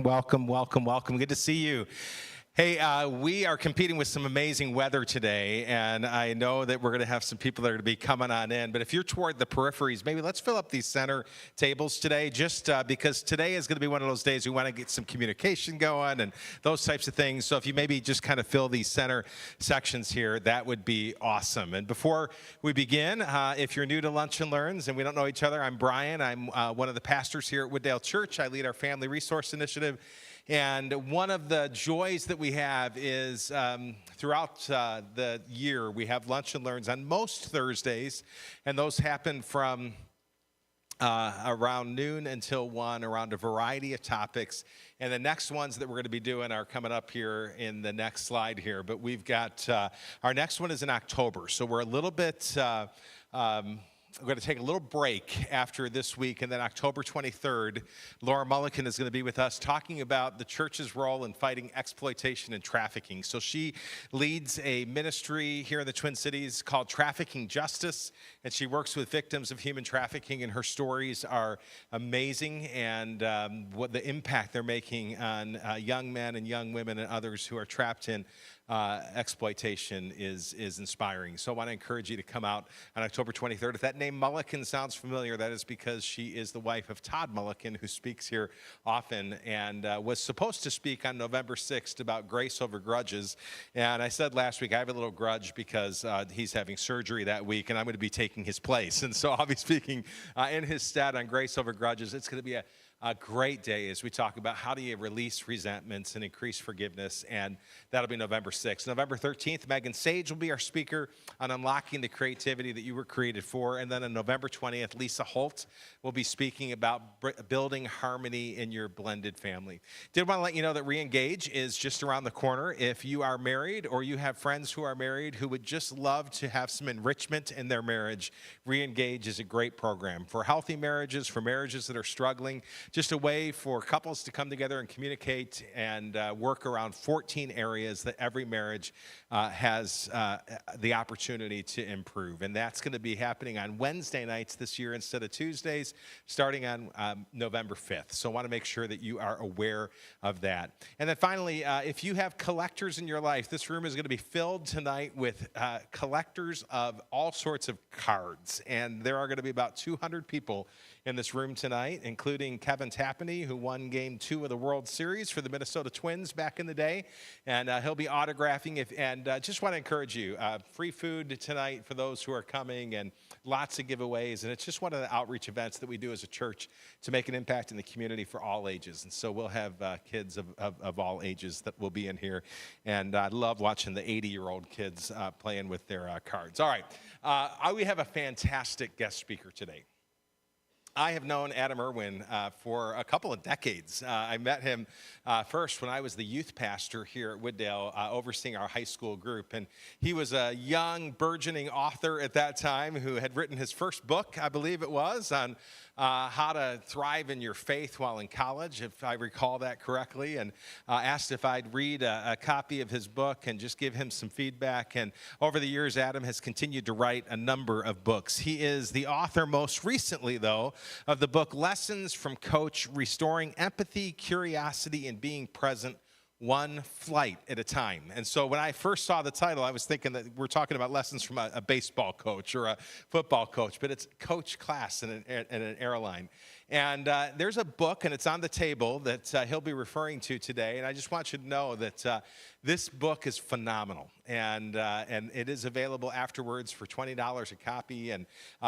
welcome, welcome, welcome. Good to see you. Hey, we are competing with some amazing weather today, and I know that we're going to have some people that are going to be coming on in. But if you're toward the peripheries, maybe let's fill up these center tables today, just because today is going to be one of those days we want to get some communication going and those types of things. So if you maybe just kind of fill these center sections here, that would be awesome. And before we begin, if you're new to Lunch and Learns and we don't know each other, I'm Brian. I'm one of the pastors here at Wooddale Church. I lead our Family Resource Initiative. And one of the joys that we have is throughout the year, we have Lunch and Learns on most Thursdays, and those happen from around noon until 1 around a variety of topics. And the next ones that we're going to be doing are coming up here in the next slide here. But we've got, our next one is in October, so we're a little bit... we're going to take a little break after this week, and then October 23rd, Laura Mulliken is going to be with us talking about the church's role in fighting exploitation and trafficking. So she leads a ministry here in the Twin Cities called Trafficking Justice, and she works with victims of human trafficking, and her stories are amazing, and what the impact they're making on young men and young women and others who are trapped in exploitation is inspiring. So I want to encourage you to come out on October 23rd. If that name Mulliken sounds familiar, that is because she is the wife of Todd Mulliken, who speaks here often and was supposed to speak on November 6th about grace over grudges. And I said last week I have a little grudge because he's having surgery that week and I'm going to be taking his place. And so I'll be speaking in his stead on grace over grudges. It's going to be a great day as we talk about how do you release resentments and increase forgiveness, and that'll be November 6th. November 13th, Megan Sage will be our speaker on unlocking the creativity that you were created for, and then on November 20th, Lisa Holt will be speaking about building harmony in your blended family. Did want to let you know that Reengage is just around the corner. If you are married or you have friends who are married who would just love to have some enrichment in their marriage, Reengage is a great program for healthy marriages, for marriages that are struggling. Just a way for couples to come together and communicate and work around 14 areas that every marriage has the opportunity to improve. And that's going to be happening on Wednesday nights this year instead of Tuesdays, starting on November 5th. So I want to make sure that you are aware of that. And then finally, if you have collectors in your life, this room is going to be filled tonight with collectors of all sorts of cards. And there are going to be about 200 people in this room tonight, including Kevin Tapany, who won Game 2 of the World Series for the Minnesota Twins back in the day. And he'll be autographing. Just want to encourage you, free food tonight for those who are coming and lots of giveaways. And it's just one of the outreach events that we do as a church to make an impact in the community for all ages. And so we'll have kids of all ages that will be in here. And I love watching the 80-year-old kids playing with their cards. All right, we have a fantastic guest speaker today. I have known Adam Erwin for a couple of decades. I met him first when I was the youth pastor here at Wooddale, overseeing our high school group. And he was a young, burgeoning author at that time who had written his first book, I believe it was, on how to thrive in your faith while in college, if I recall that correctly, and asked if I'd read a copy of his book and just give him some feedback. And over the years, Adam has continued to write a number of books. He is the author, most recently, though, of the book Lessons from Coach, Restoring Empathy, Curiosity, and Being Present One Flight at a Time. And so when I first saw the title, I was thinking that we're talking about lessons from a baseball coach or a football coach, but it's coach class in an airline. And there's a book, and it's on the table, that he'll be referring to today. And I just want you to know that this book is phenomenal. And it is available afterwards for $20 a copy. And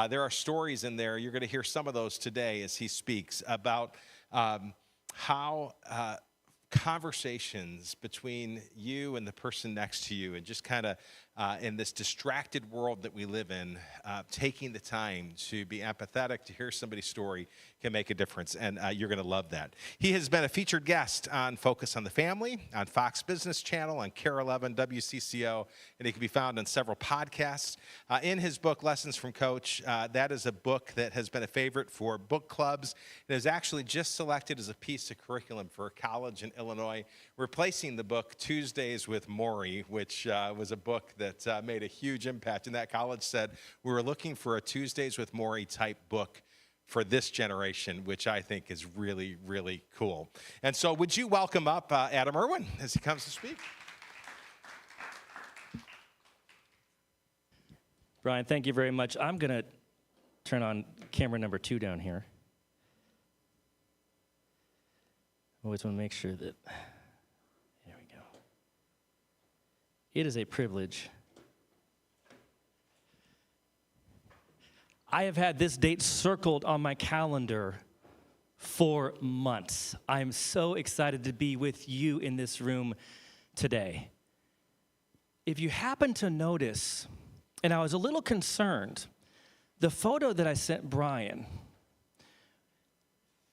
there are stories in there. You're going to hear some of those today as he speaks about how conversations between you and the person next to you, and just kind of in this distracted world that we live in, taking the time to be empathetic, to hear somebody's story, can make a difference, and you're going to love that. He has been a featured guest on Focus on the Family, on Fox Business Channel, on KARE 11, WCCO, and he can be found on several podcasts. In his book, Lessons from Coach, that is a book that has been a favorite for book clubs. It is actually just selected as a piece of curriculum for a college in Illinois, replacing the book Tuesdays with Morrie, which was a book that made a huge impact. And that college said, we were looking for a Tuesdays with Morrie type book for this generation, which I think is really, really cool. And so would you welcome up Adam Erwin as he comes to speak? Brian, thank you very much. I'm going to turn on camera number 2 down here. Always want to make sure that, there we go. It is a privilege. I have had this date circled on my calendar for months. I'm so excited to be with you in this room today. If you happen to notice, and I was a little concerned, the photo that I sent Brian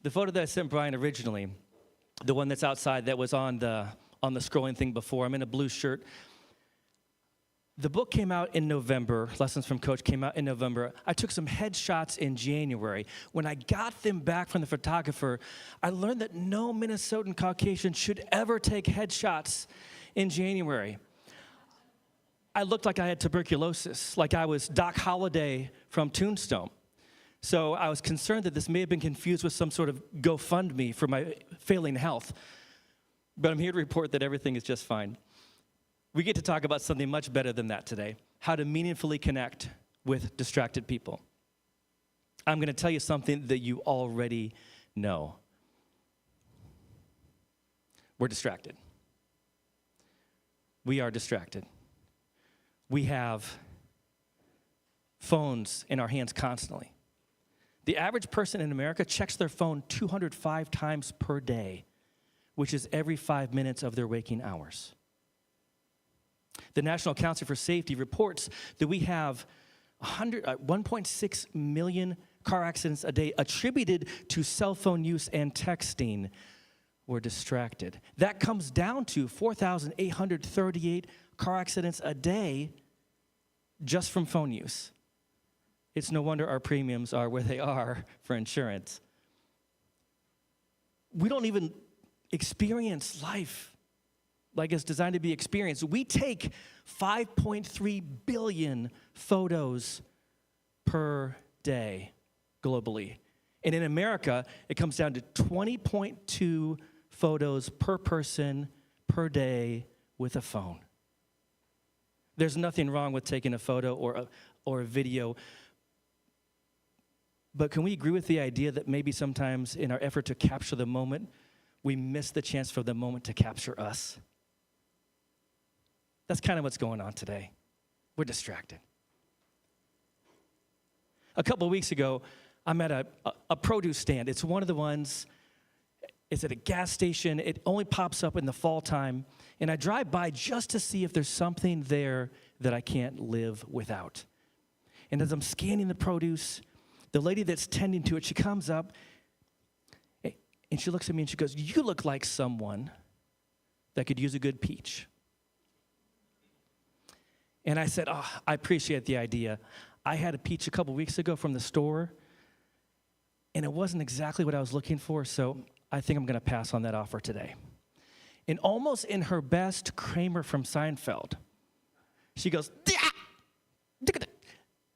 originally, the one that's outside that was on the scrolling thing before, I'm in a blue shirt. The book came out in November. Lessons from Coach came out in November. I took some headshots in January. When I got them back from the photographer, I learned that no Minnesotan Caucasian should ever take headshots in January. I looked like I had tuberculosis, like I was Doc Holliday from Tombstone. So I was concerned that this may have been confused with some sort of GoFundMe for my failing health. But I'm here to report that everything is just fine. We get to talk about something much better than that today, how to meaningfully connect with distracted people. I'm going to tell you something that you already know. We're distracted. We are distracted. We have phones in our hands constantly. The average person in America checks their phone 205 times per day, which is every 5 minutes of their waking hours. The National Council for Safety reports that we have 1.6 million car accidents a day attributed to cell phone use and texting. We're distracted. That comes down to 4,838 car accidents a day just from phone use. It's no wonder our premiums are where they are for insurance. We don't even experience life like it's designed to be experienced. We take 5.3 billion photos per day globally. And in America, it comes down to 20.2 photos per person per day with a phone. There's nothing wrong with taking a photo or a video. But can we agree with the idea that maybe sometimes in our effort to capture the moment, we miss the chance for the moment to capture us? That's kind of what's going on today. We're distracted. A couple of weeks ago, I'm at a produce stand. It's one of the ones, it's at a gas station. It only pops up in the fall time. And I drive by just to see if there's something there that I can't live without. And as I'm scanning the produce, the lady that's tending to it, she comes up and she looks at me and she goes, "You look like someone that could use a good peach." And I said, "Oh, I appreciate the idea. I had a peach a couple weeks ago from the store, and it wasn't exactly what I was looking for, so I think I'm going to pass on that offer today." And almost in her best Kramer from Seinfeld, she goes,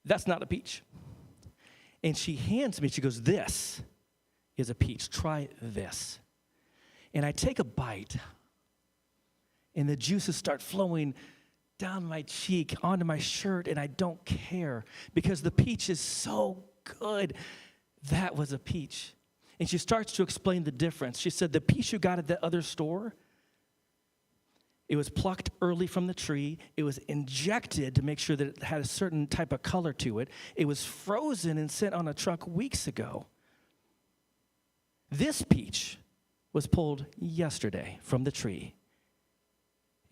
"That's not a peach." And she hands me, she goes, "This is a peach. Try this." And I take a bite, and the juices start flowing down my cheek, onto my shirt, and I don't care because the peach is so good. That was a peach. And she starts to explain the difference. She said, "The peach you got at the other store, it was plucked early from the tree. It was injected to make sure that it had a certain type of color to it. It was frozen and sent on a truck weeks ago. This peach was pulled yesterday from the tree.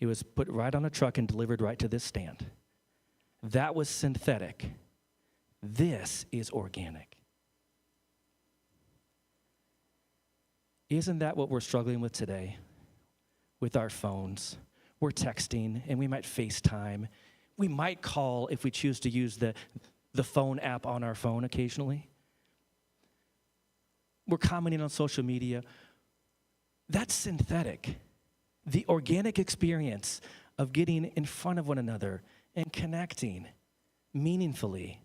It was put right on a truck and delivered right to this stand. That was synthetic. This is organic." Isn't that what we're struggling with today? With our phones. We're texting, and we might FaceTime. We might call if we choose to use the phone app on our phone occasionally. We're commenting on social media. That's synthetic. The organic experience of getting in front of one another and connecting meaningfully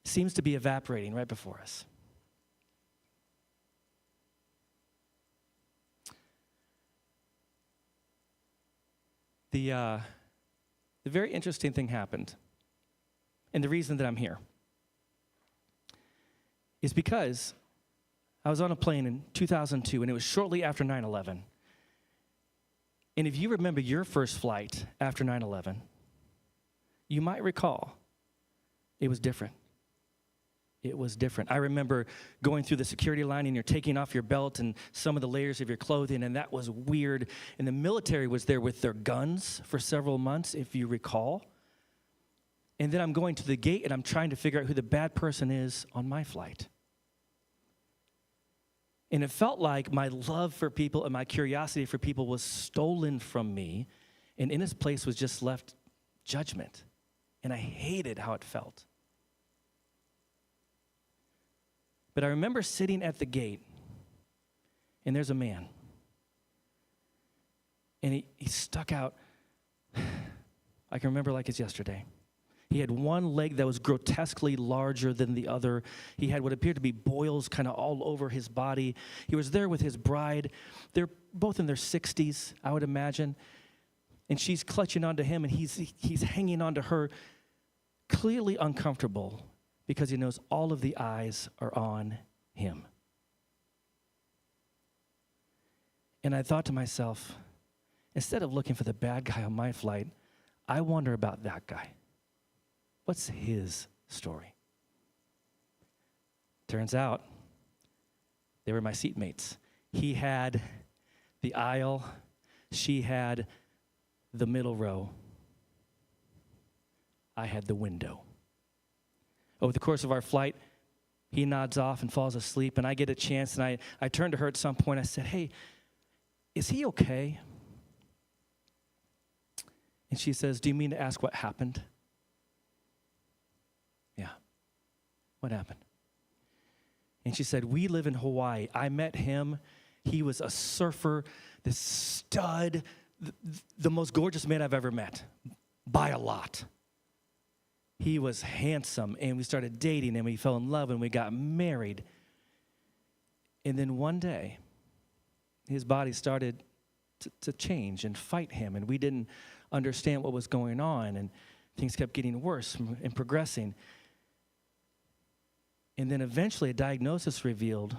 seems to be evaporating right before us. The very interesting thing happened, and the reason that I'm here is because I was on a plane in 2002, and it was shortly after 9/11. And if you remember your first flight after 9/11, you might recall it was different. It was different. I remember going through the security line, and you're taking off your belt and some of the layers of your clothing, and that was weird. And the military was there with their guns for several months, if you recall. And then I'm going to the gate, and I'm trying to figure out who the bad person is on my flight. And it felt like my love for people and my curiosity for people was stolen from me, and in its place was just left judgment. And I hated how it felt. But I remember sitting at the gate, and there's a man. And he stuck out. I can remember like it's yesterday. He had one leg that was grotesquely larger than the other. He had what appeared to be boils kind of all over his body. He was there with his bride. They're both in their 60s, I would imagine. And she's clutching onto him, and he's hanging onto her, clearly uncomfortable, because he knows all of the eyes are on him. And I thought to myself, instead of looking for the bad guy on my flight, I wonder about that guy. What's his story? Turns out they were my seatmates. He had the aisle, she had the middle row, I had the window. Over the course of our flight, he nods off and falls asleep, and I get a chance, and I turned to her at some point. I said, "Hey, is he okay?" And she says, "Do you mean to ask what happened?" "Yeah, what happened?" And she said, "We live in Hawaii. I met him. He was a surfer, this stud, the most gorgeous man I've ever met, by a lot. He was handsome, and we started dating, and we fell in love, and we got married. And then one day, his body started to change and fight him, and we didn't understand what was going on, and things kept getting worse and progressing. And then eventually a diagnosis revealed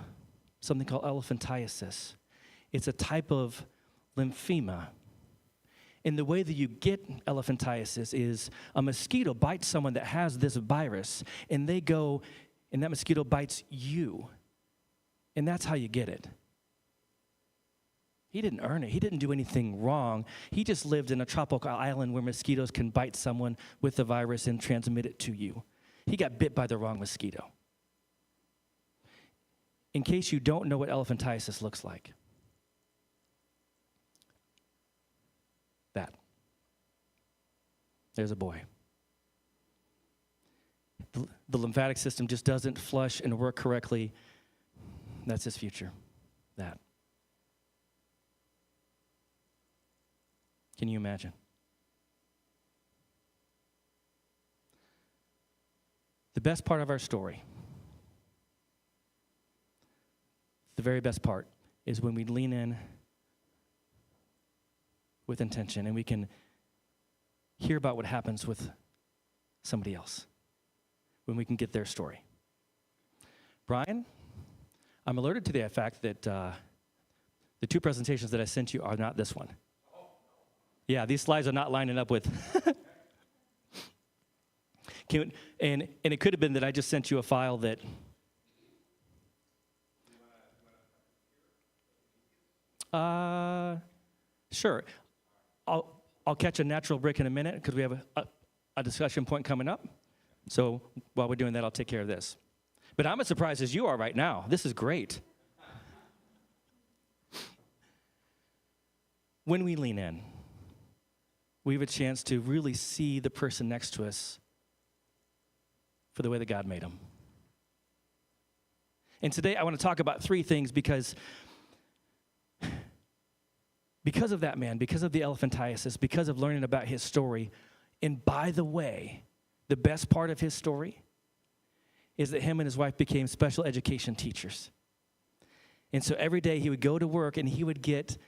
something called elephantiasis. It's a type of lymphema. And the way that you get elephantiasis is a mosquito bites someone that has this virus, and they go, and that mosquito bites you. And that's how you get it. He didn't earn it. He didn't do anything wrong. He just lived in a tropical island where mosquitoes can bite someone with the virus and transmit it to you. He got bit by the wrong mosquito. In case you don't know what elephantiasis looks like, that. There's a boy. The lymphatic system just doesn't flush and work correctly. That's his future. That. Can you imagine? The best part of our story, the very best part, is when we lean in with intention and we can hear about what happens with somebody else, when we can get their story. Brian, I'm alerted to the fact that the two presentations that I sent you are not this one. Yeah, these slides are not lining up with. And it could have been that I just sent you a file that. Sure. I'll catch a natural break in a minute because we have a discussion point coming up. So while we're doing that, I'll take care of this. But I'm as surprised as you are right now. This is great. When we lean in, we have a chance to really see the person next to us for the way that God made them. And today I want to talk about three things because of that man, because of the elephantiasis, because of learning about his story. And by the way, the best part of his story is that him and his wife became special education teachers. And so every day he would go to work and he would get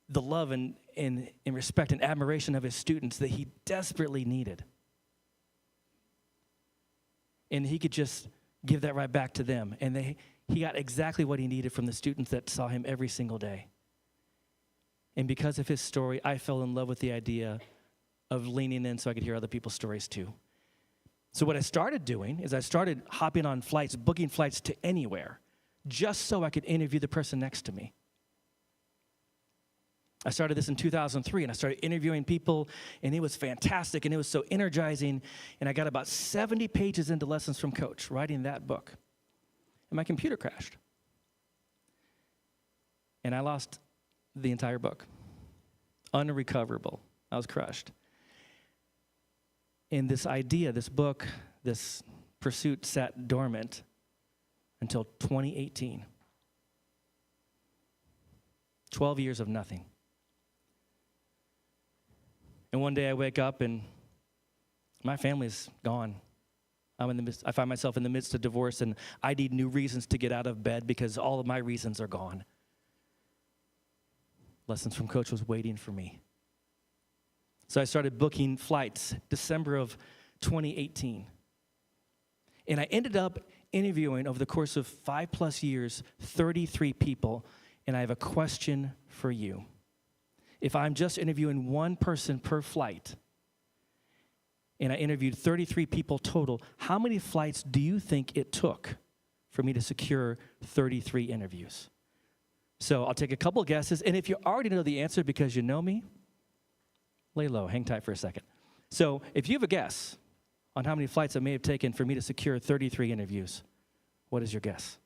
the love and and respect and admiration of his students that he desperately needed. And he could just give that right back to them. And he got exactly what he needed from the students that saw him every single day. And because of his story, I fell in love with the idea of leaning in so I could hear other people's stories too. So what I started doing is I started hopping on flights, booking flights to anywhere, just so I could interview the person next to me. I started this in 2003, and I started interviewing people, and it was fantastic, and it was so energizing, and I got about 70 pages into Lessons from Coach, writing that book, and my computer crashed. And I lost the entire book. Unrecoverable. I was crushed. And this idea, this book, this pursuit sat dormant until 2018. 12 years of nothing. And one day I wake up and my family's gone. I find myself in the midst of divorce, and I need new reasons to get out of bed because all of my reasons are gone. Lessons from Coach was waiting for me. So I started booking flights December of 2018. And I ended up interviewing over the course of 5+ years, 33 people. And I have a question for you. If I'm just interviewing one person per flight, and I interviewed 33 people total, how many flights do you think it took for me to secure 33 interviews? So I'll take a couple guesses, and if you already know the answer because you know me, lay low, hang tight for a second. So if you have a guess on how many flights it may have taken for me to secure 33 interviews, what is your guess?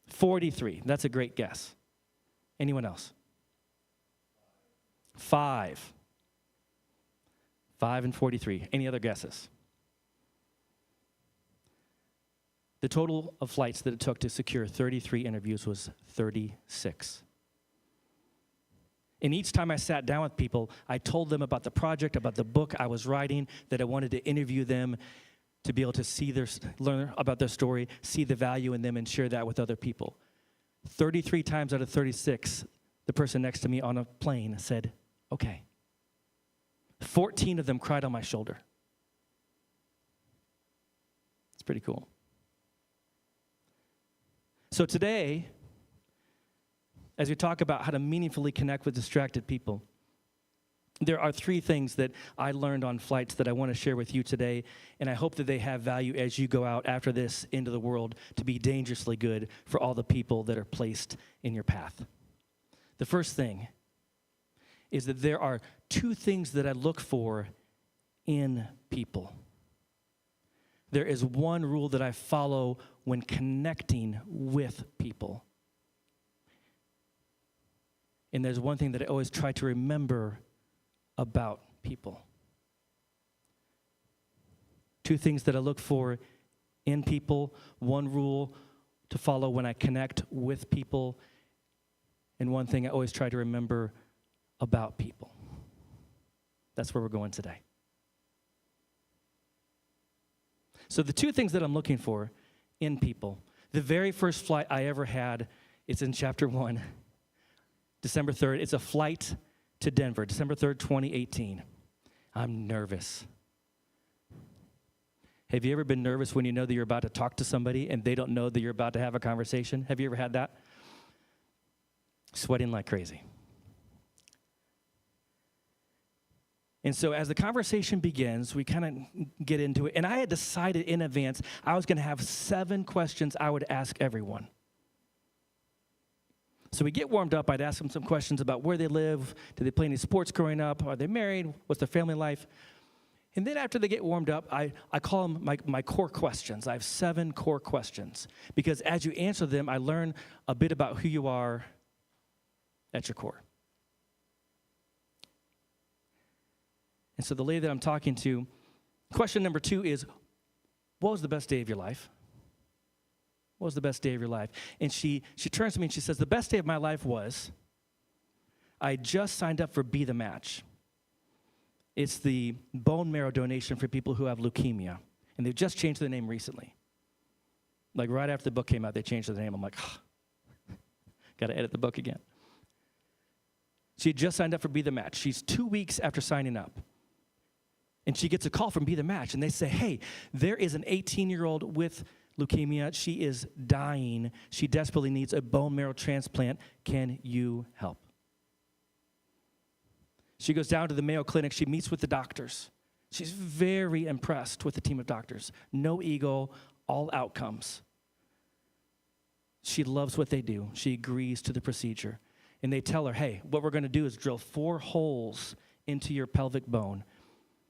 43. That's a great guess. Anyone else? 5. 5 and 43. Any other guesses? The total of flights that it took to secure 33 interviews was 36. And each time I sat down with people, I told them about the project, about the book I was writing, that I wanted to interview them to be able to learn about their story, see the value in them, and share that with other people. 33 times out of 36, the person next to me on a plane said, okay. 14 of them cried on my shoulder. It's pretty cool. So today, as we talk about how to meaningfully connect with distracted people, there are 3 things that I learned on flights that I want to share with you today, and I hope that they have value as you go out after this into the world to be dangerously good for all the people that are placed in your path. The first thing is that there are 2 things that I look for in people. There is one rule that I follow when connecting with people. And there's one thing that I always try to remember about people. 2 things that I look for in people, one rule to follow when I connect with people, and one thing I always try to remember about people. That's where we're going today. So the 2 things that I'm looking for in people, the very first flight I ever had, it's in chapter 1, December 3rd. It's a flight to Denver, December 3rd, 2018. I'm nervous. Have you ever been nervous when you know that you're about to talk to somebody and they don't know that you're about to have a conversation? Have you ever had that? Sweating like crazy. And so as the conversation begins, we kind of get into it. And I had decided in advance I was going to have 7 questions I would ask everyone. So we get warmed up. I'd ask them some questions about where they live. Do they play any sports growing up? Are they married? What's their family life? And then after they get warmed up, I call them my core questions. I have 7 core questions. Because as you answer them, I learn a bit about who you are at your core. And so the lady that I'm talking to, question number 2 is, what was the best day of your life? What was the best day of your life? And she turns to me and she says, the best day of my life was, I just signed up for Be the Match. It's the bone marrow donation for people who have leukemia. And they've just changed the name recently. Like right after the book came out, they changed the name. I'm like, got to edit the book again. She had just signed up for Be the Match. She's 2 weeks after signing up. And she gets a call from Be the Match, and they say, hey, there is an 18-year-old with leukemia. She is dying. She desperately needs a bone marrow transplant. Can you help? She goes down to the Mayo Clinic. She meets with the doctors. She's very impressed with the team of doctors. No ego, all outcomes. She loves what they do. She agrees to the procedure. And they tell her, hey, what we're going to do is drill 4 holes into your pelvic bone.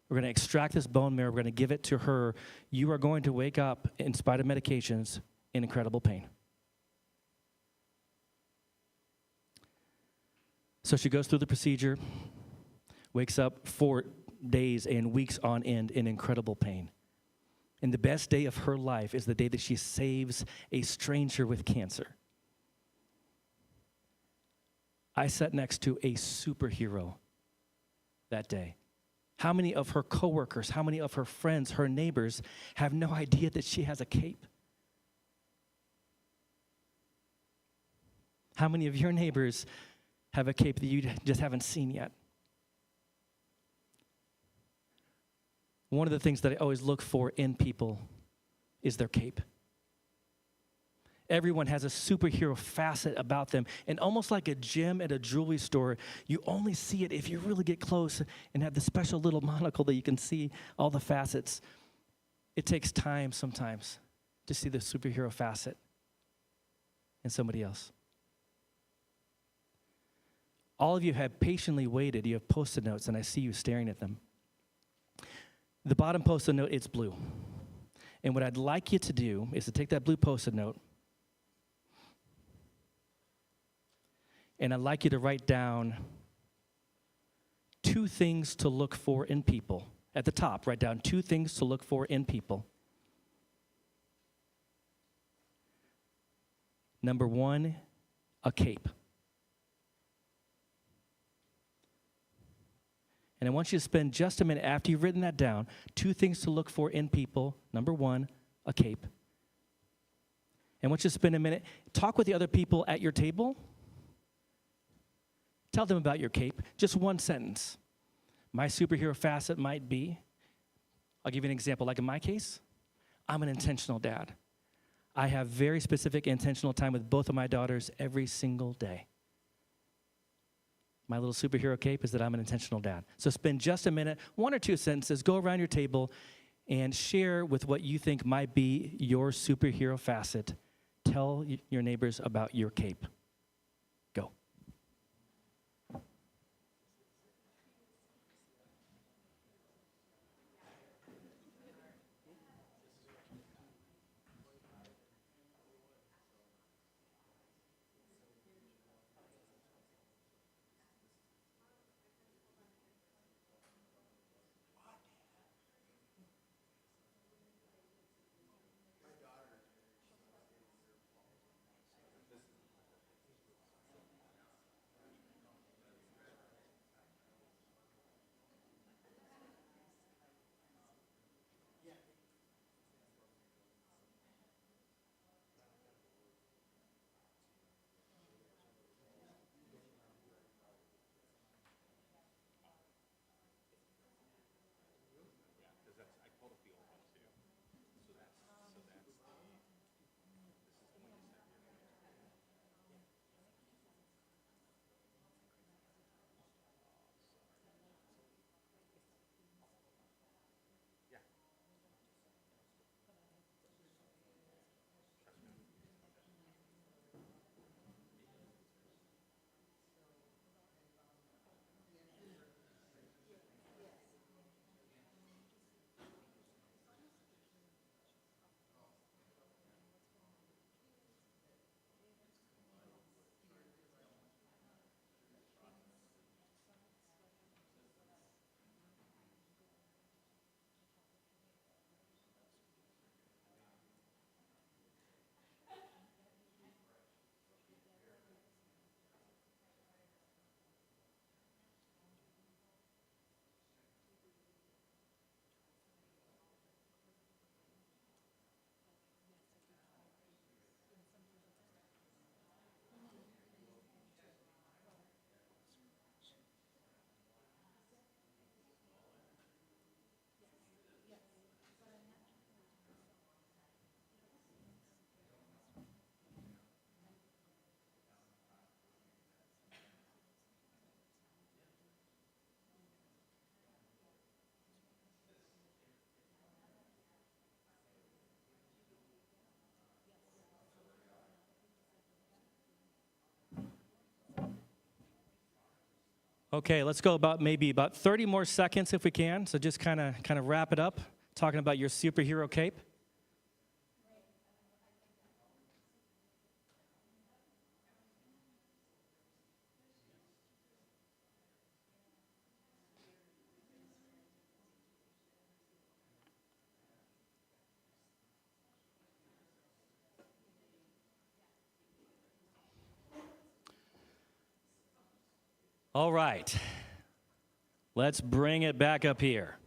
We're going to extract this bone marrow. We're going to give it to her. You are going to wake up, in spite of medications, in incredible pain. So she goes through the procedure, wakes up 4 days and weeks on end in incredible pain. And the best day of her life is the day that she saves a stranger with cancer. I sat next to a superhero that day. How many of her coworkers, how many of her friends, her neighbors have no idea that she has a cape? How many of your neighbors have a cape that you just haven't seen yet? One of the things that I always look for in people is their cape. Everyone has a superhero facet about them. And almost like a gem at a jewelry store, you only see it if you really get close and have the special little monocle that you can see all the facets. It takes time sometimes to see the superhero facet in somebody else. All of you have patiently waited. You have Post-it notes, and I see you staring at them. The bottom Post-it note, it's blue. And what I'd like you to do is to take that blue Post-it note, and I'd like you to write down 2 things to look for in people. At the top, write down 2 things to look for in people. Number 1, a cape. And I want you to spend just a minute after you've written that down, 2 things to look for in people. Number 1, a cape. And I want you to spend a minute, talk with the other people at your table. Tell them about your cape. Just 1 sentence. My superhero facet might be, I'll give you an example. Like in my case, I'm an intentional dad. I have very specific intentional time with both of my daughters every single day. My little superhero cape is that I'm an intentional dad. So spend just a minute, 1 or 2 sentences, go around your table and share with what you think might be your superhero facet. Tell your neighbors about your cape. Go. Okay, let's go maybe about 30 more seconds if we can. So just kind of wrap it up, talking about your superhero cape. All right, let's bring it back up here.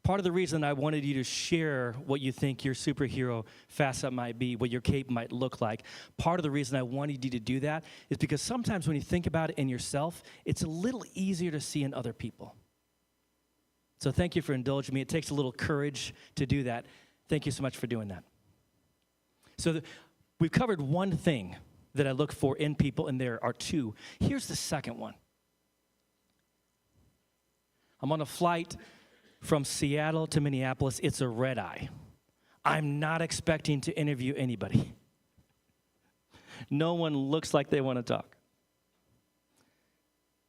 Part of the reason I wanted you to share what you think your superhero facet might be, what your cape might look like, part of the reason I wanted you to do that is because sometimes when you think about it in yourself, it's a little easier to see in other people. So thank you for indulging me. It takes a little courage to do that. Thank you so much for doing that. So we've covered one thing that I look for in people, and there are two. Here's the second one. I'm on a flight from Seattle to Minneapolis. It's a red eye. I'm not expecting to interview anybody. No one looks like they want to talk.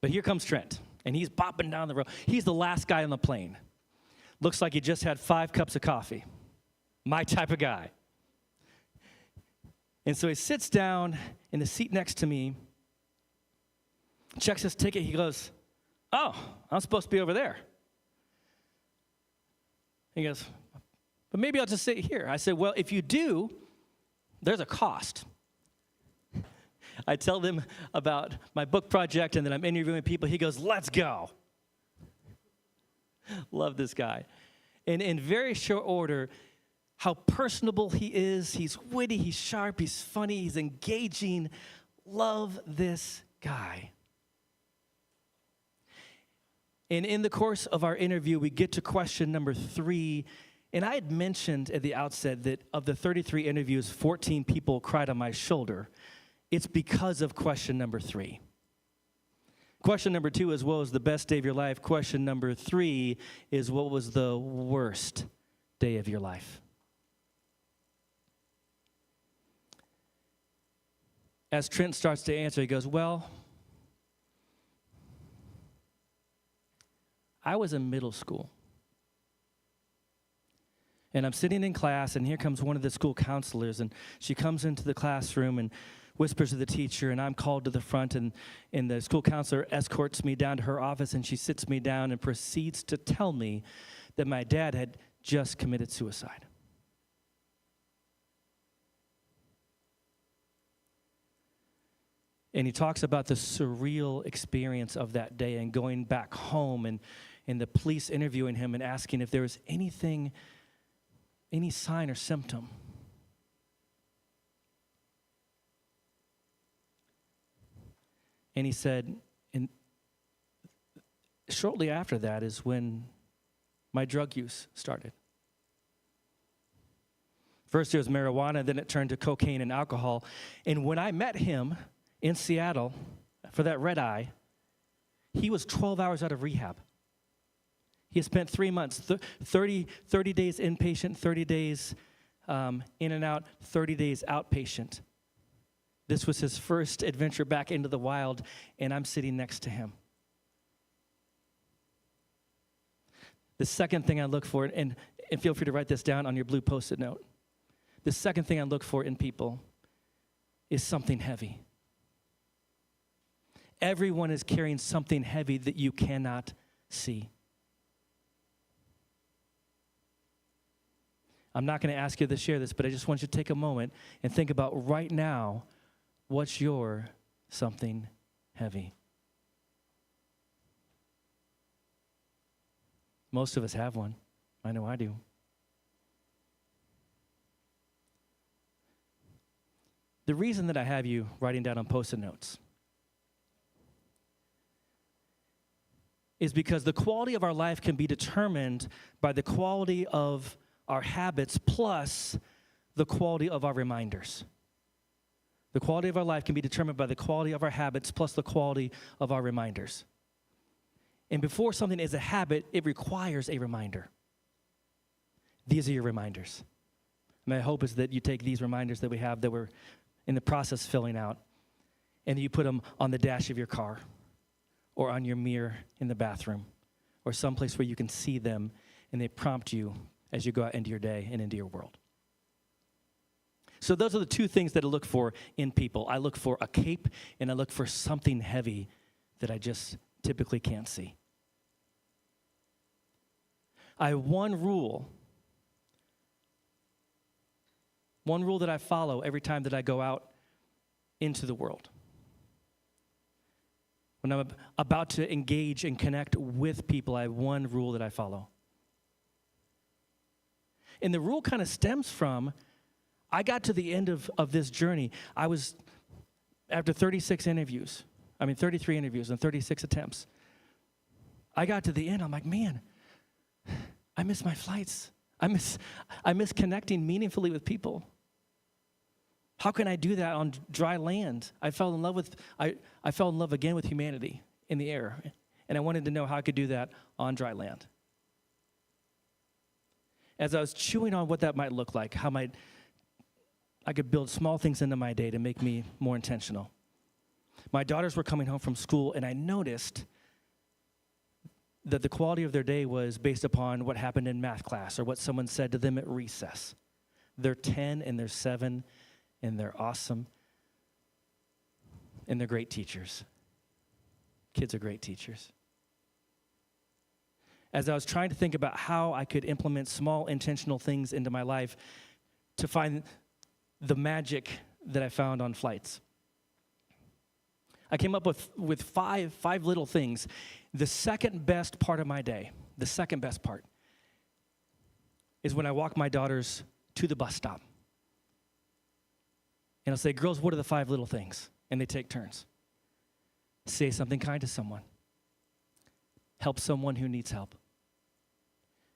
But here comes Trent, and he's bopping down the road. He's the last guy on the plane. Looks like he just had 5 cups of coffee. My type of guy. And so he sits down in the seat next to me, checks his ticket. He goes, "Oh, I'm supposed to be over there." He goes, "But maybe I'll just sit here." I said, "Well, if you do, there's a cost." I tell them about my book project and that I'm interviewing people. He goes, "Let's go." Love this guy. And in very short order, how personable he is. He's witty, he's sharp, he's funny, he's engaging. Love this guy. And in the course of our interview, we get to question number 3. And I had mentioned at the outset that of the 33 interviews, 14 people cried on my shoulder. It's because of question number 3. Question number 2 is, what was the best day of your life? Question number 3 is, what was the worst day of your life? As Trent starts to answer, he goes, "Well, I was in middle school. And I'm sitting in class, and here comes one of the school counselors, and she comes into the classroom and whispers to the teacher, and I'm called to the front, and the school counselor escorts me down to her office, and she sits me down and proceeds to tell me that my dad had just committed suicide." And he talks about the surreal experience of that day and going back home and the police interviewing him and asking if there was anything, any sign or symptom. And he said, and shortly after that is when my drug use started. First it was marijuana, then it turned to cocaine and alcohol. And when I met him in Seattle for that red eye, he was 12 hours out of rehab. He had spent 3 months, 30 days inpatient, 30 days in and out, 30 days outpatient. This was his first adventure back into the wild, and I'm sitting next to him. The second thing I look for, and feel free to write this down on your blue Post-it note. The second thing I look for in people is something heavy. Everyone is carrying something heavy that you cannot see. I'm not going to ask you to share this, but I just want you to take a moment and think about right now, what's your something heavy? Most of us have one. I know I do. The reason that I have you writing down on Post-it notes is because the quality of our life can be determined by the quality of our habits plus the quality of our reminders. The quality of our life can be determined by the quality of our habits plus the quality of our reminders. And before something is a habit, it requires a reminder. These are your reminders. My hope is that you take these reminders that we have that we're in the process filling out, and you put them on the dash of your car or on your mirror in the bathroom or someplace where you can see them, and they prompt you as you go out into your day and into your world. So those are the two things that I look for in people. I look for a cape, and I look for something heavy that I just typically can't see. I have one rule that I follow every time that I go out into the world. When I'm about to engage and connect with people, I have one rule that I follow. And the rule kind of stems from, I got to the end of this journey. I was, after 33 interviews and 36 attempts, I got to the end, I'm like, man, I miss my flights. I miss connecting meaningfully with people. How can I do that on dry land? I fell in love again with humanity in the air, and I wanted to know how I could do that on dry land. As I was chewing on what that might look like, how I could build small things into my day to make me more intentional. My daughters were coming home from school, and I noticed that the quality of their day was based upon what happened in math class or what someone said to them at recess. They're 10 and they're 7, and they're awesome, and they're great teachers. Kids are great teachers. As I was trying to think about how I could implement small intentional things into my life to find the magic that I found on flights, I came up with five little things. The second best part of my day, the second best part, is when I walk my daughters to the bus stop. And I'll say, girls, what are the 5 little things? And they take turns. Say something kind to someone. Help someone who needs help.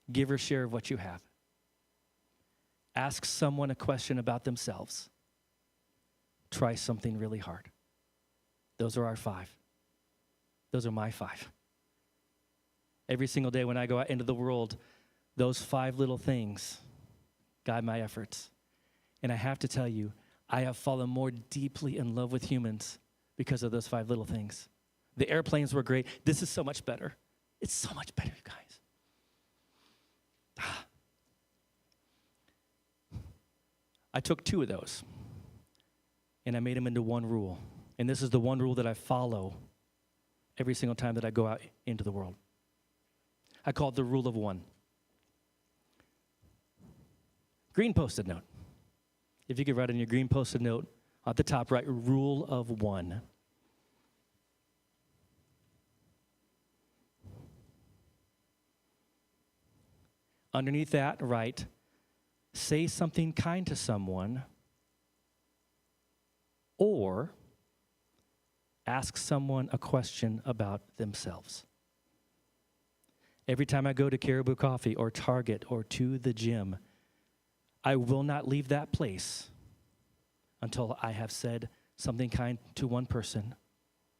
Give her share of what you have. Ask someone a question about themselves. Try something really hard. Those are our 5. Those are my 5. Every single day when I go out into the world, those 5 little things guide my efforts. And I have to tell you, I have fallen more deeply in love with humans because of those 5 little things. The airplanes were great. This is so much better. It's so much better, you guys. I took 2 of those, and I made them into one rule. And this is the one rule that I follow every single time that I go out into the world. I call it the rule of 1. Green Post-it note. If you could write on your green Post-it note at the top right, rule of 1. Underneath that, write, say something kind to someone, or ask someone a question about themselves. Every time I go to Caribou Coffee or Target or to the gym, I will not leave that place until I have said something kind to one person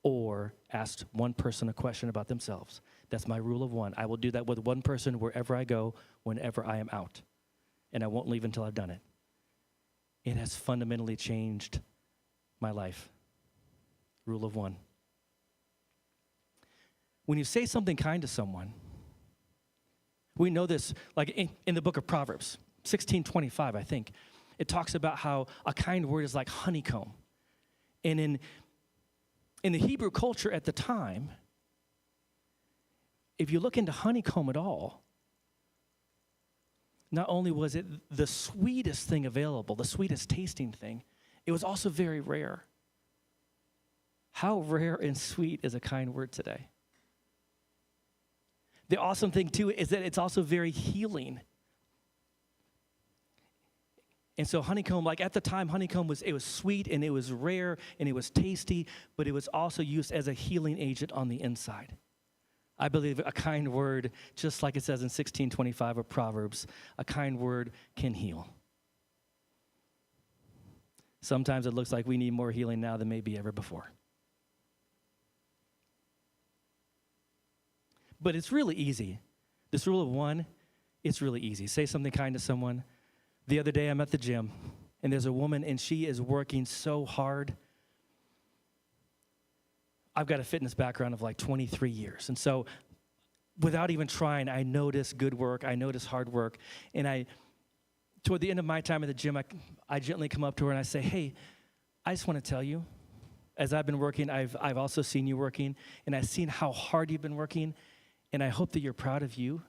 or asked one person a question about themselves. That's my rule of 1. I will do that with one person wherever I go, whenever I am out. And I won't leave until I've done it. It has fundamentally changed my life. Rule of 1. When you say something kind to someone, we know this, like in the book of Proverbs, 16:25, I think, it talks about how a kind word is like honeycomb. And in the Hebrew culture at the time, if you look into honeycomb at all, not only was it the sweetest thing available, the sweetest tasting thing, it was also very rare. How rare and sweet is a kind word today? The awesome thing, too, is that it's also very healing. And so honeycomb, like at the time, honeycomb was sweet and it was rare and it was tasty, but it was also used as a healing agent on the inside. I believe a kind word, just like it says in 16:25 of Proverbs, a kind word can heal. Sometimes it looks like we need more healing now than maybe ever before. But it's really easy. This rule of 1, it's really easy. Say something kind to someone, The other day I'm at the gym, and there's a woman, and she is working so hard. I've got a fitness background of like 23 years. And so without even trying, I notice good work. I notice hard work. And toward the end of my time at the gym, I gently come up to her and I say, hey, I just want to tell you, as I've been working, I've also seen you working, and I've seen how hard you've been working, and I hope that you're proud of you,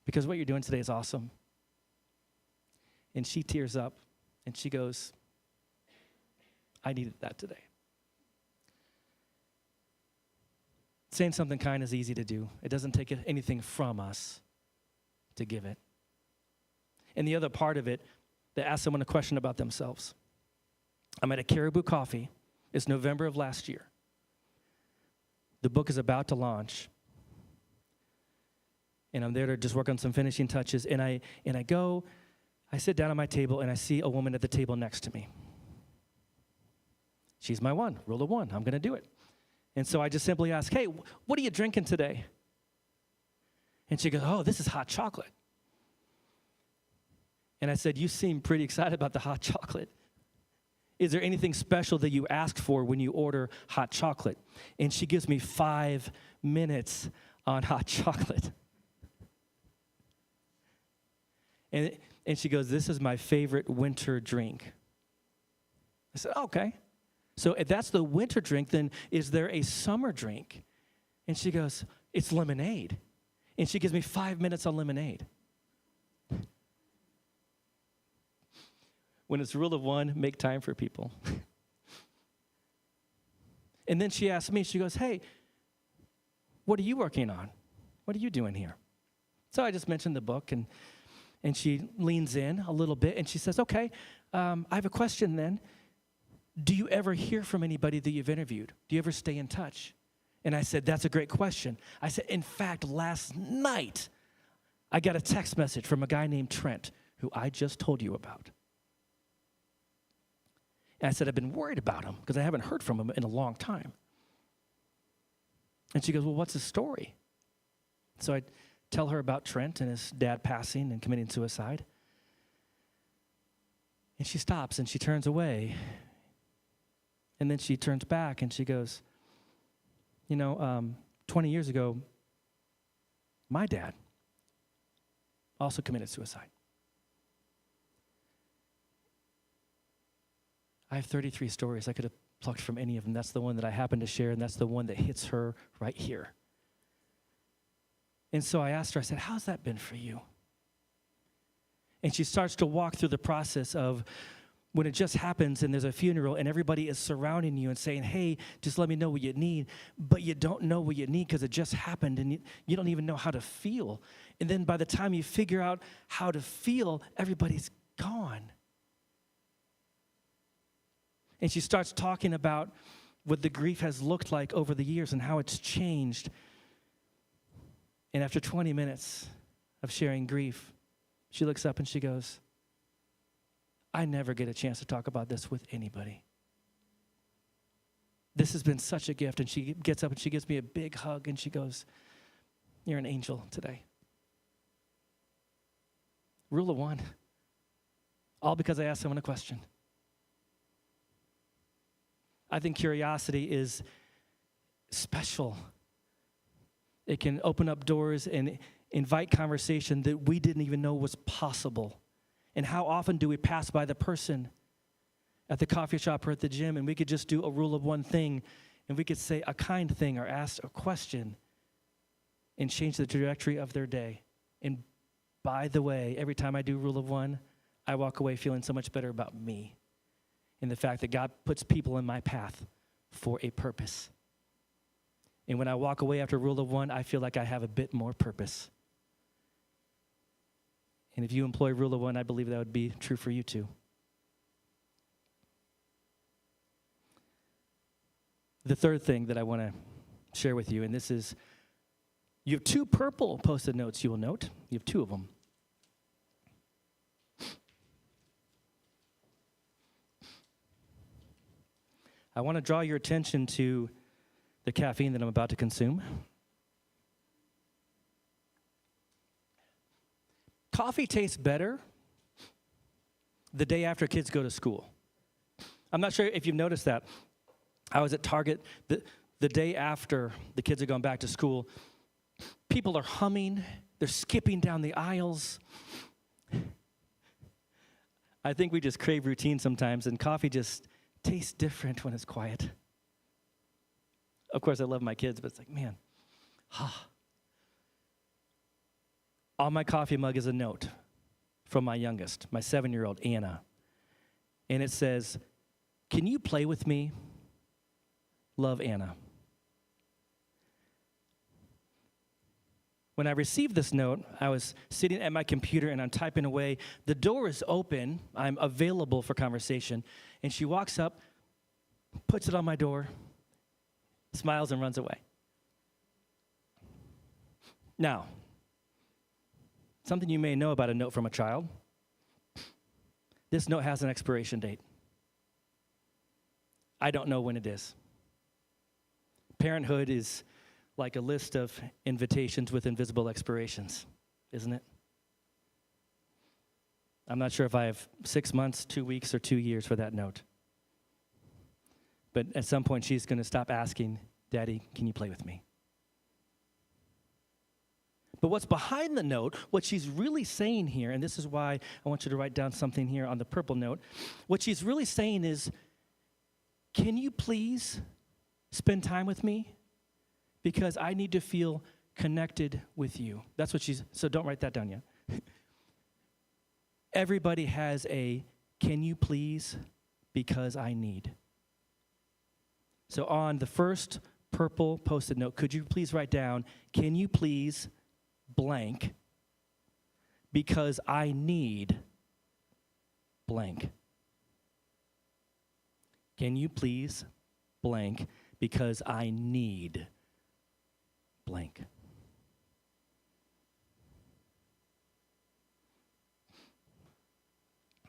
because what you're doing today is awesome. And she tears up, and she goes, I needed that today. Saying something kind is easy to do. It doesn't take anything from us to give it. And the other part of it, they ask someone a question about themselves. I'm at a Caribou Coffee. It's November of last year. The book is about to launch. And I'm there to just work on some finishing touches. And I sit down at my table, and I see a woman at the table next to me. She's my one, rule of one. I'm going to do it. And so I just simply ask, hey, what are you drinking today? And she goes, oh, this is hot chocolate. And I said, you seem pretty excited about the hot chocolate. Is there anything special that you ask for when you order hot chocolate? And she gives me 5 minutes on hot chocolate. And she goes, this is my favorite winter drink. I said, okay. So if that's the winter drink, then is there a summer drink? And she goes, it's lemonade. And she gives me 5 minutes on lemonade. When it's rule of one, make time for people. And then she asked me, she goes, hey, what are you working on? What are you doing here? So I just mentioned the book, and she leans in a little bit, and she says, okay, I have a question then. Do you ever hear from anybody that you've interviewed? Do you ever stay in touch? And I said, that's a great question. I said, in fact, last night, I got a text message from a guy named Trent, who I just told you about. And I said, I've been worried about him because I haven't heard from him in a long time. And she goes, well, what's his story? So I tell her about Trent and his dad passing and committing suicide. And she stops and she turns away. And then she turns back and she goes, 20 years ago, my dad also committed suicide. I have 33 stories. I could have plucked from any of them. That's the one that I happen to share, and that's the one that hits her right here. And so I asked her, I said, how's that been for you? And she starts to walk through the process of when it just happens and there's a funeral and everybody is surrounding you and saying, hey, just let me know what you need. But you don't know what you need because it just happened and you don't even know how to feel. And then by the time you figure out how to feel, everybody's gone. And she starts talking about what the grief has looked like over the years and how it's changed. And after 20 minutes of sharing grief, she looks up and she goes, I never get a chance to talk about this with anybody. This has been such a gift. And she gets up and she gives me a big hug and she goes, you're an angel today. Rule of one. All because I asked someone a question. I think curiosity is special. It can open up doors and invite conversation that we didn't even know was possible. And how often do we pass by the person at the coffee shop or at the gym and we could just do a rule of one thing and we could say a kind thing or ask a question and change the trajectory of their day. And by the way, every time I do rule of one, I walk away feeling so much better about me and the fact that God puts people in my path for a purpose. And when I walk away after rule of one, I feel like I have a bit more purpose. And if you employ rule of one, I believe that would be true for you too. The third thing that I want to share with you, and this is, you have 2 purple Post-it notes you will note. You have 2 of them. I want to draw your attention to the caffeine that I'm about to consume. coffee tastes better the day after kids go to school. I'm not sure if you've noticed that. I was at Target the day after the kids are going back to school. People are humming. They're skipping down the aisles. I think we just crave routine sometimes, and coffee just tastes different when it's quiet. Of course, I love my kids, but it's like, man, on my coffee mug is a note from my youngest, my 7-year-old, Anna. And it says, "Can you play with me? Love, Anna." When I received this note, I was sitting at my computer and I'm typing away. The door is open. I'm available for conversation. And she walks up, puts it on my door, smiles, and runs away. Now, something you may know about a note from a child. This note has an expiration date. I don't know when it is. Parenthood is like a list of invitations with invisible expirations, isn't it? I'm not sure if I have 6 months, 2 weeks, or 2 years for that note. But at some point, she's going to stop asking, "Daddy, can you play with me?" But what's behind the note, what she's really saying here, and this is why I want you to write down something here on the purple note, what she's really saying is, can you please spend time with me? Because I need to feel connected with you. That's what so don't write that down yet. Everybody has a, can you please, because I need. So on the first purple Post-it note, could you please write down, can you please blank, because I need blank. Can you please blank, because I need blank.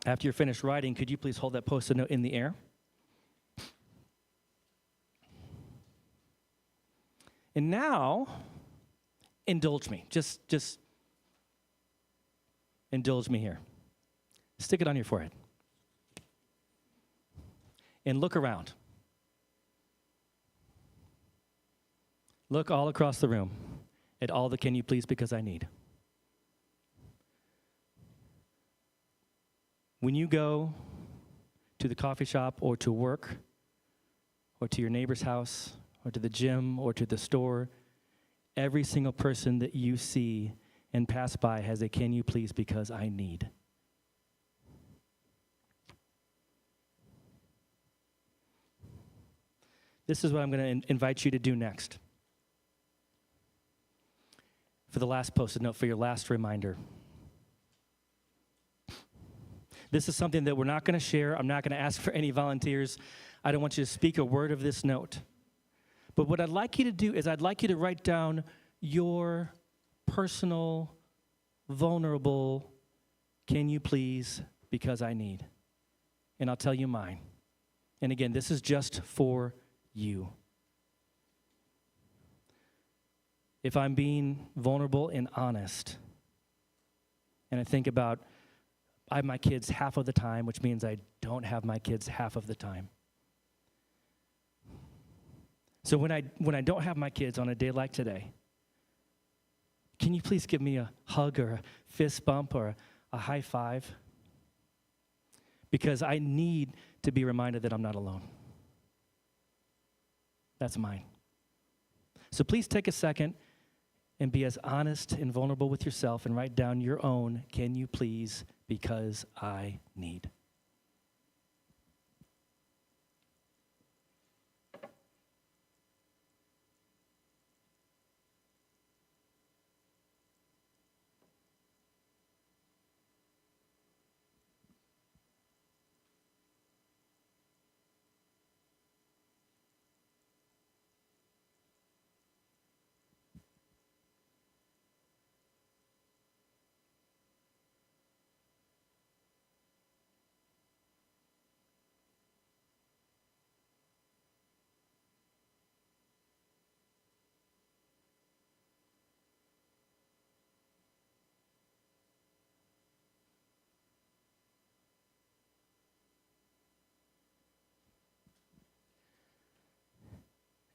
After you're finished writing, could you please hold that Post-it note in the air? And now, indulge me. Just indulge me here. Stick it on your forehead. And look around. Look all across the room at all the can you please because I need. When you go to the coffee shop or to work or to your neighbor's house or to the gym or to the store, every single person that you see and pass by has a can you please because I need. This is what I'm going to invite you to do next. For the last Post-it note, for your last reminder. This is something that we're not going to share. I'm not going to ask for any volunteers. I don't want you to speak a word of this note. But what I'd like you to do is I'd like you to write down your personal, vulnerable, can you please, because I need. And I'll tell you mine. And again, this is just for you. If I'm being vulnerable and honest, and I think about, I have my kids half of the time, which means I don't have my kids half of the time. So when I don't have my kids on a day like today, can you please give me a hug or a fist bump or a high five? Because I need to be reminded that I'm not alone. That's mine. So please take a second and be as honest and vulnerable with yourself and write down your own, can you please, because I need.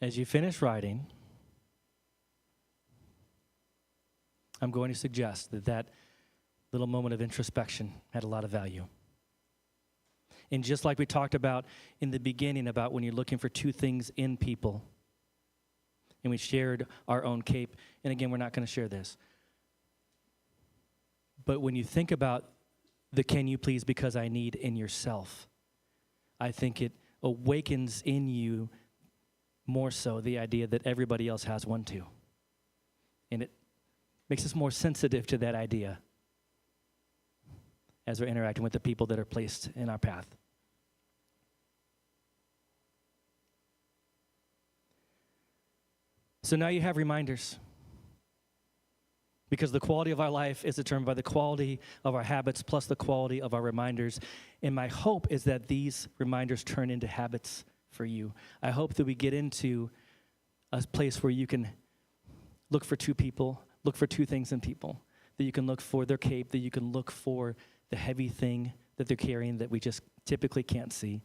as you finish writing, I'm going to suggest that that little moment of introspection had a lot of value. And just like we talked about in the beginning about when you're looking for two things in people, and we shared our own cape, and again, we're not going to share this. But when you think about the can you please because I need in yourself, I think it awakens in you more so the idea that everybody else has one too. And it makes us more sensitive to that idea as we're interacting with the people that are placed in our path. So now you have reminders. Because the quality of our life is determined by the quality of our habits plus the quality of our reminders. And my hope is that these reminders turn into habits for you. I hope that we get into a place where you can look for two people, look for two things in people, that you can look for their cape, that you can look for the heavy thing that they're carrying that we just typically can't see.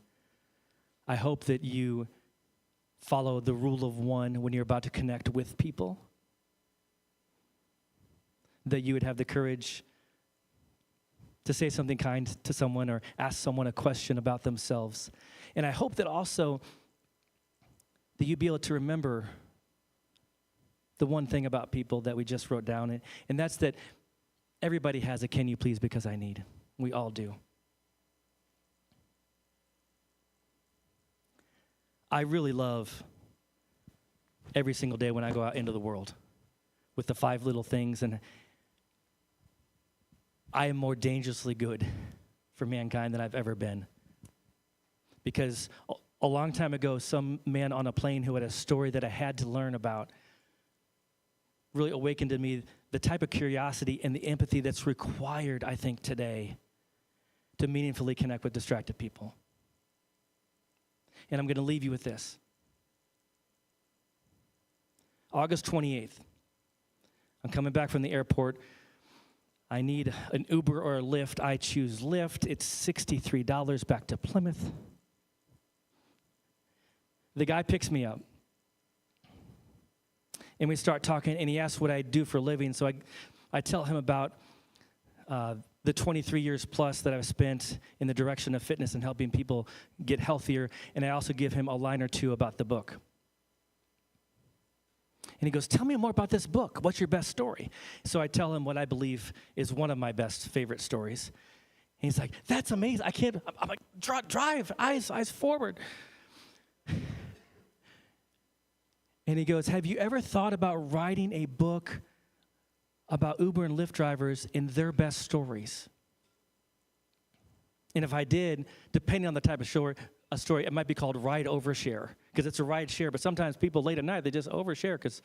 I hope that you follow the rule of one when you're about to connect with people, that you would have the courage to say something kind to someone or ask someone a question about themselves. And I hope that also that you'd be able to remember the one thing about people that we just wrote down, and that's that everybody has a can you please because I need. We all do. I really love every single day when I go out into the world with the 5 little things, and I am more dangerously good for mankind than I've ever been. Because a long time ago, some man on a plane who had a story that I had to learn about really awakened in me the type of curiosity and the empathy that's required, I think, today to meaningfully connect with distracted people. And I'm going to leave you with this. August 28th, I'm coming back from the airport. I need an Uber or a Lyft. I choose Lyft. It's $63 back to Plymouth. The guy picks me up. And we start talking, and he asks what I do for a living. So I tell him about the 23 years plus that I've spent in the direction of fitness and helping people get healthier. And I also give him a line or two about the book. And he goes, tell me more about this book. What's your best story? So I tell him what I believe is one of my best favorite stories. And he's like, that's amazing. I'm like, drive, eyes forward. And he goes, have you ever thought about writing a book about Uber and Lyft drivers in their best stories? And if I did, depending on the type of a story, it might be called Ride Overshare, because it's a ride share, but sometimes people late at night, they just overshare because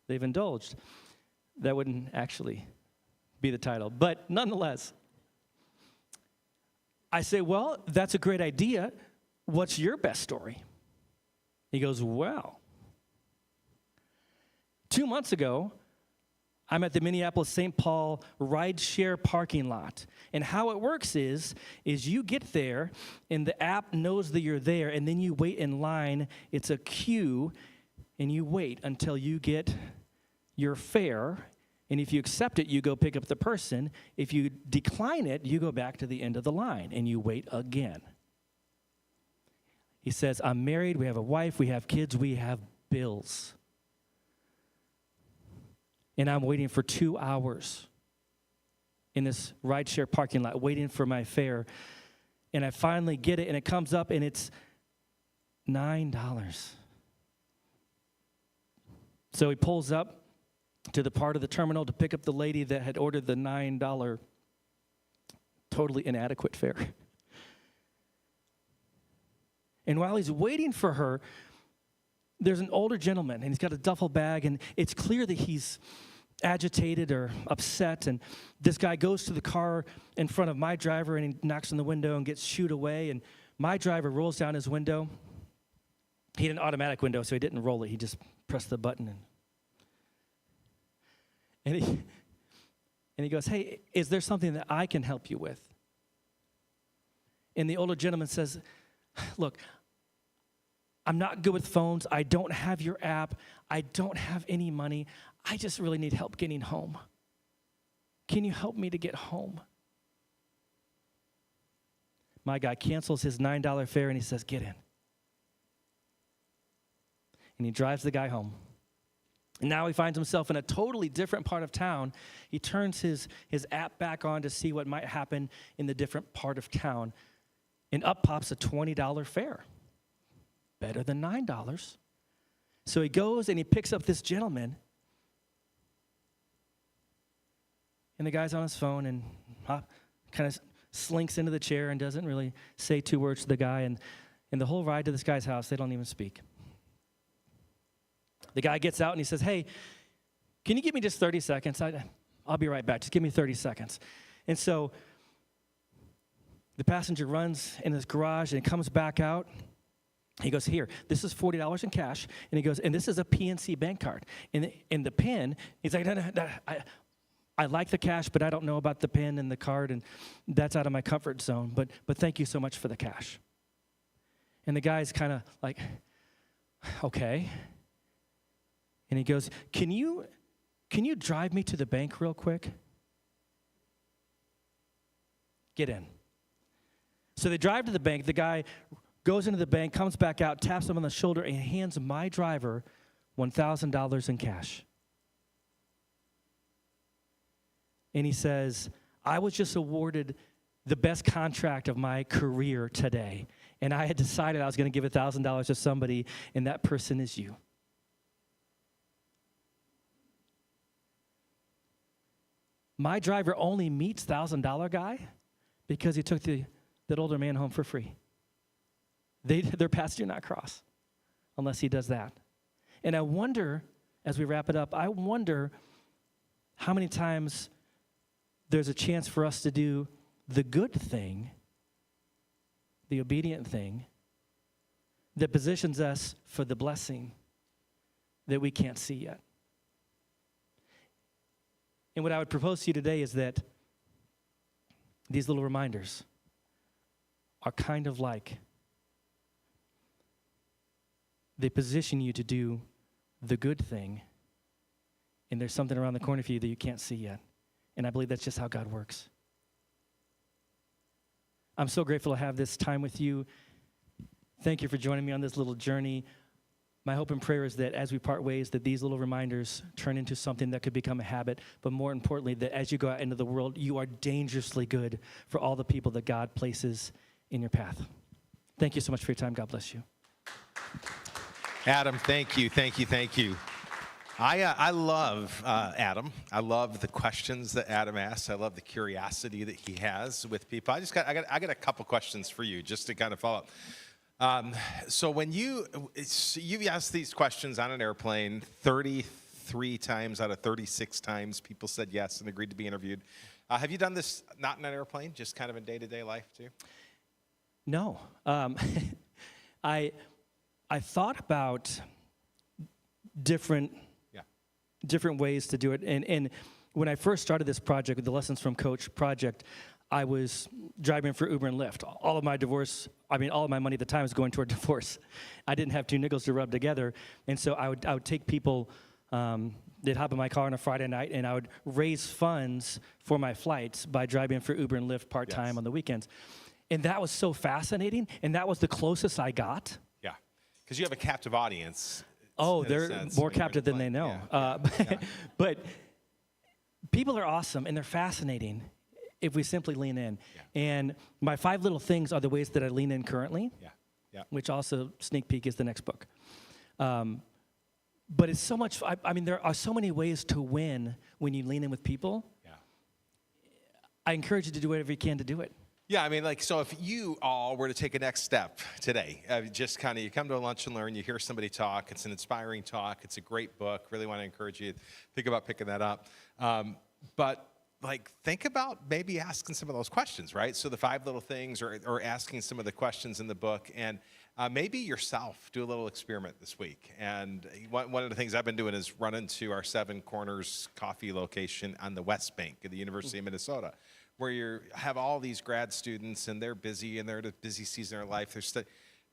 they've indulged. That wouldn't actually be the title. But nonetheless, I say, well, that's a great idea. What's your best story? He goes, well, 2 months ago, I'm at the Minneapolis-St. Paul rideshare parking lot. And how it works is you get there, and the app knows that you're there, and then you wait in line. It's a queue, and you wait until you get your fare. And if you accept it, you go pick up the person. If you decline it, you go back to the end of the line, and you wait again. He says, I'm married, we have a wife, we have kids, we have bills. And I'm waiting for 2 hours in this rideshare parking lot, waiting for my fare. And I finally get it, and it comes up, and it's $9. So he pulls up to the part of the terminal to pick up the lady that had ordered the $9 totally inadequate fare. And while he's waiting for her, there's an older gentleman, and he's got a duffel bag, and it's clear that he's agitated or upset. And this guy goes to the car in front of my driver, and he knocks on the window and gets shooed away. And my driver rolls down his window. He had an automatic window, so he didn't roll it. He just pressed the button. And he goes, hey, is there something that I can help you with? And the older gentleman says, look, I'm not good with phones. I don't have your app. I don't have any money. I just really need help getting home. Can you help me to get home? My guy cancels his $9 fare and he says, get in. And he drives the guy home. And now he finds himself in a totally different part of town. He turns his app back on to see what might happen in the different part of town. And up pops a $20 fare. Better than $9. So he goes and he picks up this gentleman. And the guy's on his phone and kind of slinks into the chair and doesn't really say 2 words to the guy. And the whole ride to this guy's house, they don't even speak. The guy gets out and he says, hey, can you give me just 30 seconds? I'll be right back. Just give me 30 seconds. And so the passenger runs in his garage and comes back out. He goes, here, this is $40 in cash. And he goes, and this is a PNC bank card. And the PIN, he's like, no, I like the cash, but I don't know about the PIN and the card, and that's out of my comfort zone. But thank you so much for the cash. And the guy's kind of like, okay. And he goes, can you drive me to the bank real quick? Get in. So they drive to the bank. The guy goes into the bank, comes back out, taps him on the shoulder, and hands my driver $1,000 in cash. And he says, I was just awarded the best contract of my career today, and I had decided I was going to give $1,000 to somebody, and that person is you. My driver only meets $1,000 guy because he took that older man home for free. Their paths do not cross unless he does that. And I wonder, as we wrap it up, I wonder how many times there's a chance for us to do the good thing, the obedient thing, that positions us for the blessing that we can't see yet. And what I would propose to you today is that these little reminders are kind of like they position you to do the good thing, and there's something around the corner for you that you can't see yet. And I believe that's just how God works. I'm so grateful to have this time with you. Thank you for joining me on this little journey. My hope and prayer is that as we part ways, that these little reminders turn into something that could become a habit, but more importantly, that as you go out into the world, you are dangerously good for all the people that God places in your path. Thank you so much for your time. God bless you. Adam, thank you. I love Adam. I love the questions that Adam asks. I love the curiosity that he has with people. I got a couple questions for you just to kind of follow up. So when you asked these questions on an airplane, 33 times out of 36 times people said yes and agreed to be interviewed. Have you done this not in an airplane, just kind of in day-to-day life too? No. I thought about different ways to do it. And when I first started this project, the Lessons from Coach project, I was driving for Uber and Lyft. All of my money at the time was going toward divorce. I didn't have 2 nickels to rub together. And so I would take people, they'd hop in my car on a Friday night, and I would raise funds for my flights by driving for Uber and Lyft part-time on the weekends. And that was so fascinating, and that was the closest I got. Yeah, because you have a captive audience. Oh, they're more captive than they know. But people are awesome, and they're fascinating if we simply lean in. Yeah. And my 5 little things are the ways that I lean in currently, which also, sneak peek, is the next book. But it's so much, there are so many ways to win when you lean in with people. Yeah. I encourage you to do whatever you can to do it. Yeah, so if you all were to take a next step today, just kind of, you come to a lunch and learn, you hear somebody talk, it's an inspiring talk, it's a great book, really want to encourage you to think about picking that up. But think about maybe asking some of those questions, right? So the 5 little things, or asking some of the questions in the book, and maybe yourself do a little experiment this week. And one of the things I've been doing is run into our 7 Corners coffee location on the West Bank of the University of Minnesota, where you have all these grad students, and they're busy, and they're at a busy season of their life.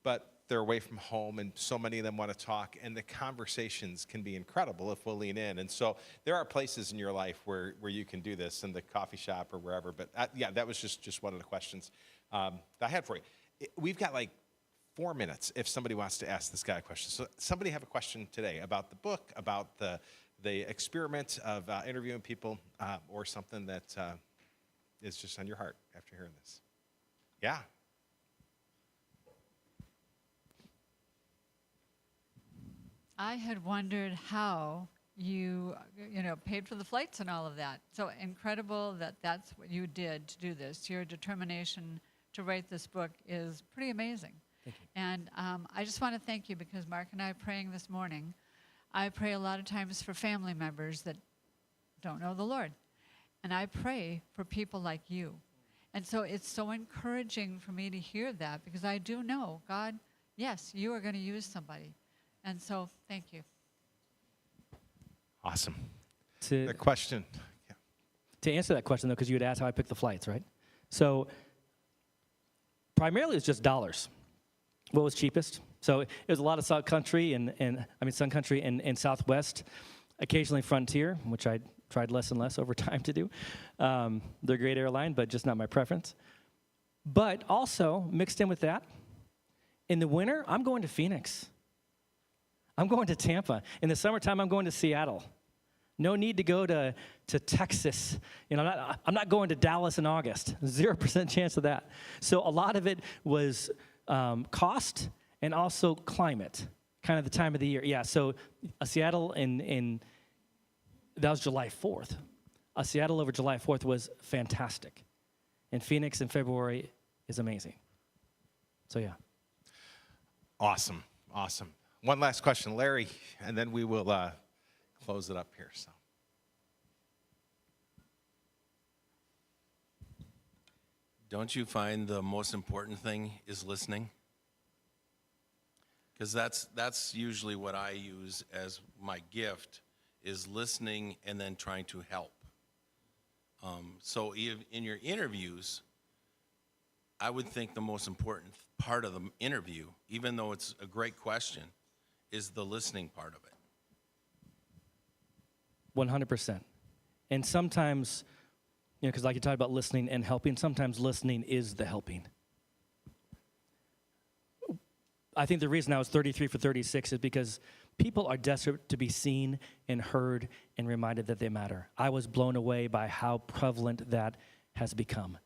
But they're away from home, and so many of them want to talk, and the conversations can be incredible if we'll lean in. And so there are places in your life where you can do this, in the coffee shop or wherever. But yeah, that was just one of the questions that I had for you. We've got like 4 minutes if somebody wants to ask this guy a question. So somebody have a question today about the book, about the experiment of interviewing people, or something that is just on your heart after hearing this. Yeah. I had wondered how you paid for the flights and all of that. So incredible that that's what you did to do this. Your determination to write this book is pretty amazing. Thank you. And I just want to thank you, because Mark and I are praying this morning. I pray a lot of times for family members that don't know the Lord. And I pray for people like you. And so it's so encouraging for me to hear that, because I do know, God, yes, you are going to use somebody. And so, thank you. Awesome. To The question. Yeah. To answer that question, though, because you had asked how I picked the flights, right? So primarily it's just dollars. What was cheapest? So it was a lot of Sun Country and Southwest, occasionally Frontier, which I tried less and less over time to do. They're a great airline, but just not my preference. But also, mixed in with that, in the winter, I'm going to Phoenix. I'm going to Tampa. In the summertime, I'm going to Seattle. No need to go to Texas. I'm not going to Dallas in August. 0% chance of that. So a lot of it was cost and also climate, kind of the time of the year. Yeah, so Seattle that was July 4th. Seattle over July 4th was fantastic. And Phoenix in February is amazing. So yeah. Awesome. One last question, Larry, and then we will close it up here. So, don't you find the most important thing is listening? Because that's usually what I use as my gift, is listening and then trying to help. So in your interviews, I would think the most important part of the interview, even though it's a great question, is the listening part of it. 100%. And sometimes, because like you talked about listening and helping, sometimes listening is the helping. I think the reason I was 33 for 36 is because people are desperate to be seen and heard and reminded that they matter. I was blown away by how prevalent that has become.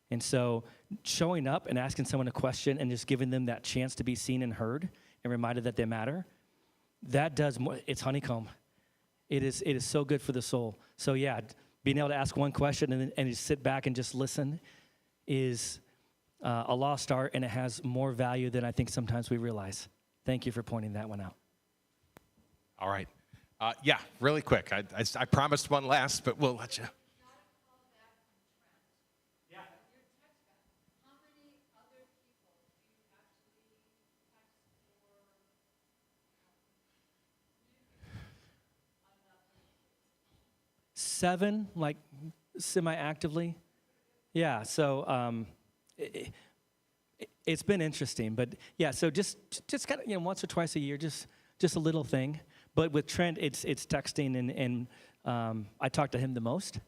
And so showing up and asking someone a question and just giving them that chance to be seen and heard and reminded that they matter, that does more. It's honeycomb. It is so good for the soul. So yeah, being able to ask one question and just sit back and just listen is a lost art, and it has more value than I think sometimes we realize. Thank you for pointing that one out. all right. Yeah, really quick. I promised one last, but we'll let you. Seven, like semi-actively. Yeah, so it's been interesting, but yeah, so just kind of once or twice a year, just a little thing. But with Trent, it's texting, and I talk to him the most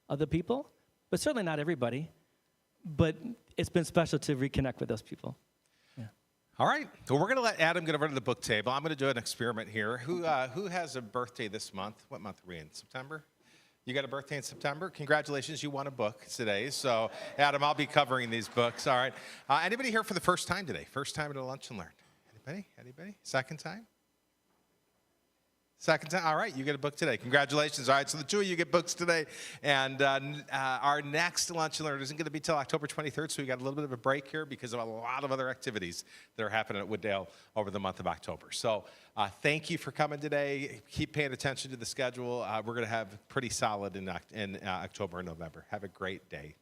of the people, but certainly not everybody. But it's been special to reconnect with those people. Yeah. All right. Well, we're going to let Adam get over to the book table. I'm going to do an experiment here. Who has a birthday this month? What month are we in? September? You got a birthday in September? Congratulations, you won a book today. So, Adam, I'll be covering these books. All right. Anybody here for the first time today? First time at a Lunch and Learn? Anybody? Second time? Second time? All right, you get a book today. Congratulations. All right, so the two of you get books today. And our next Lunch and Learn isn't going to be till October 23rd, so we got a little bit of a break here because of a lot of other activities that are happening at Wooddale over the month of October. So thank you for coming today. Keep paying attention to the schedule. We're going to have pretty solid in October and November. Have a great day.